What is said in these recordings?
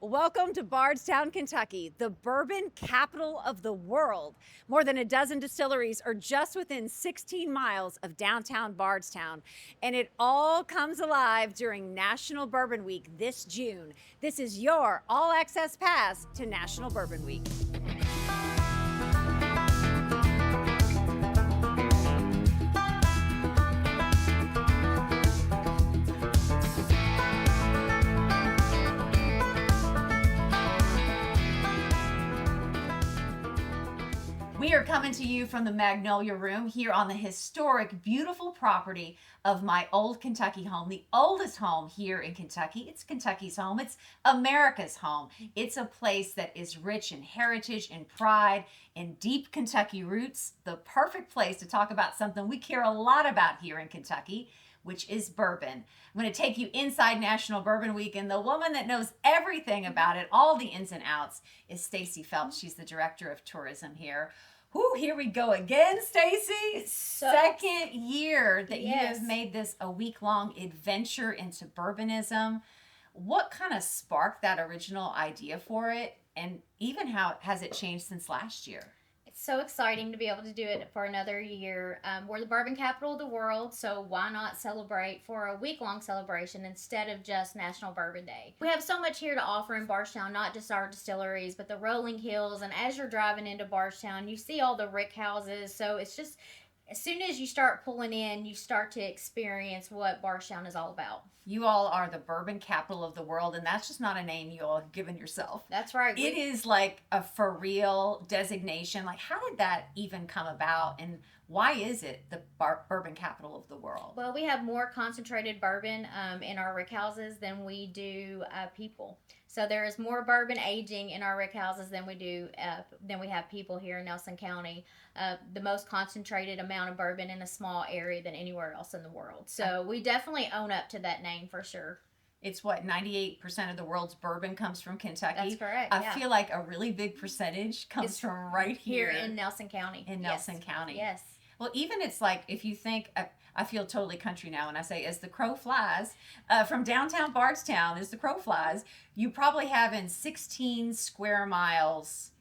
Welcome to Bardstown, Kentucky, the bourbon capital of the world. More than a dozen distilleries are just within 16 miles of downtown Bardstown, and it all comes alive during National Bourbon Week this June. This is your all-access pass to National Bourbon Week. We are coming to you from the Magnolia Room here on the historic, beautiful property of my old Kentucky home, the oldest home here in Kentucky. It's Kentucky's home. It's America's home. It's a place that is rich in heritage and pride and deep Kentucky roots. The perfect place to talk about something we care a lot about here in Kentucky, which is bourbon. I'm going to take you inside National Bourbon Week, and the woman that knows everything about it, all the ins and outs, is Stacy Phelps. She's the director of tourism here. Whoo, here we go again, Stacy. Second year that you have made this a week-long adventure into bourbonism. What kind of sparked that original idea for it, and even how has it changed since last year? It's so exciting to be able to do it for another year. We're the bourbon capital of the world, so why not celebrate for a week-long celebration instead of just National Bourbon Day? We have so much here to offer in Bardstown, not just our distilleries, but the rolling hills. And as you're driving into Bardstown, you see all the rick houses. So it's just, as soon as you start pulling in, you start to experience what Bardstown is all about. You all are the bourbon capital of the world, and that's just not a name you all have given yourself. That's right. It is like a for real designation. Like, how did that even come about, and why is it the bourbon capital of the world? Well, we have more concentrated bourbon in our rick houses than we do people. So there is more bourbon aging in our rick houses than we have people here in Nelson County. The most concentrated amount of bourbon in a small area than anywhere else in the world. So we definitely own up to that name for sure. It's what, 98% of the world's bourbon comes from Kentucky? That's correct. I feel like a really big percentage comes from right here in Nelson County. In Nelson County. Yes. Well, even it's like, if you think, I feel totally country now when I say, as the crow flies, from downtown Bardstown, as the crow flies, you probably have in 16 square miles,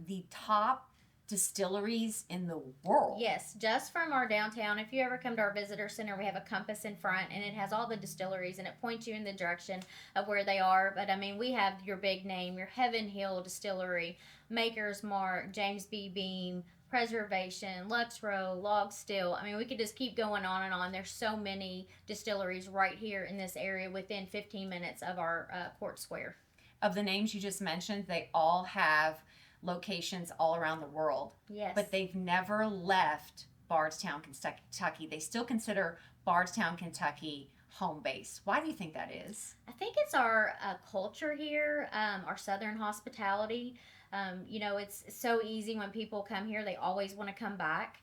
the top distilleries in the world. Yes, just from our downtown. If you ever come to our visitor center, we have a compass in front, and it has all the distilleries, and it points you in the direction of where they are. But I mean, we have your big name, your Heaven Hill Distillery, Maker's Mark, James B. Beam, Preservation, Lux Row, Log Still. I mean, we could just keep going on and on. There's so many distilleries right here in this area within 15 minutes of our court square. Of the names you just mentioned, they all have locations all around the world. Yes. But they've never left Bardstown, Kentucky. They still consider Bardstown, Kentucky home base. Why do you think that is? I think it's our culture here, our Southern hospitality. It's so easy when people come here, they always want to come back.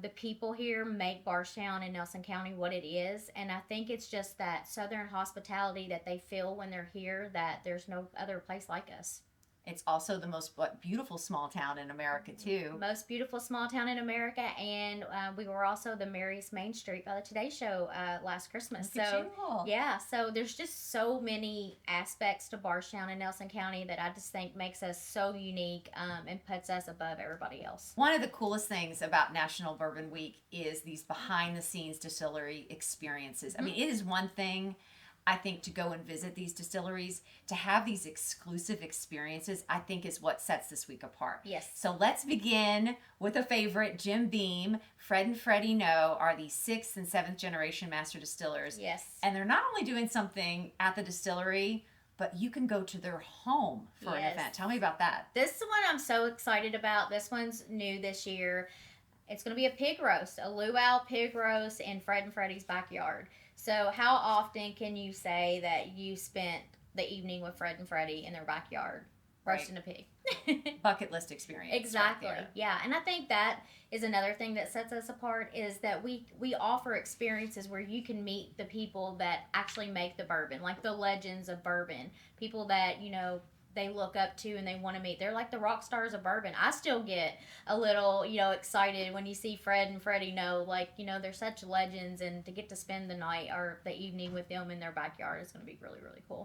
The people here make Bardstown and Nelson County what it is, and I think it's just that Southern hospitality that they feel when they're here, that there's no other place like us. It's also the most beautiful small town in America, too. Most beautiful small town in America, and we were also the merriest Main Street by the Today Show last Christmas. So there's just so many aspects to Bardstown and Nelson County that I just think makes us so unique and puts us above everybody else. One of the coolest things about National Bourbon Week is these behind-the-scenes distillery experiences. I mean, it is one thing, I think, to go and visit these distilleries, to have these exclusive experiences, I think is what sets this week apart. Yes. So let's begin with a favorite. Jim Beam, Fred and Freddie Noe are the 6th and 7th generation master distillers. Yes. And they're not only doing something at the distillery, but you can go to their home for an event. Tell me about that. This is the one I'm so excited about. This one's new this year. It's going to be a pig roast, a luau pig roast in Fred and Freddie's backyard. So how often can you say that you spent the evening with Fred and Freddie in their backyard roasting a pig? Bucket list experience. Exactly. Right, yeah. And I think that is another thing that sets us apart, is that we offer experiences where you can meet the people that actually make the bourbon, like the legends of bourbon, people that, they look up to and they want to meet. They're like the rock stars of bourbon. I still get a little, excited when you see Fred and Freddie Noe, they're such legends, and to get to spend the night or the evening with them in their backyard is going to be really, really cool.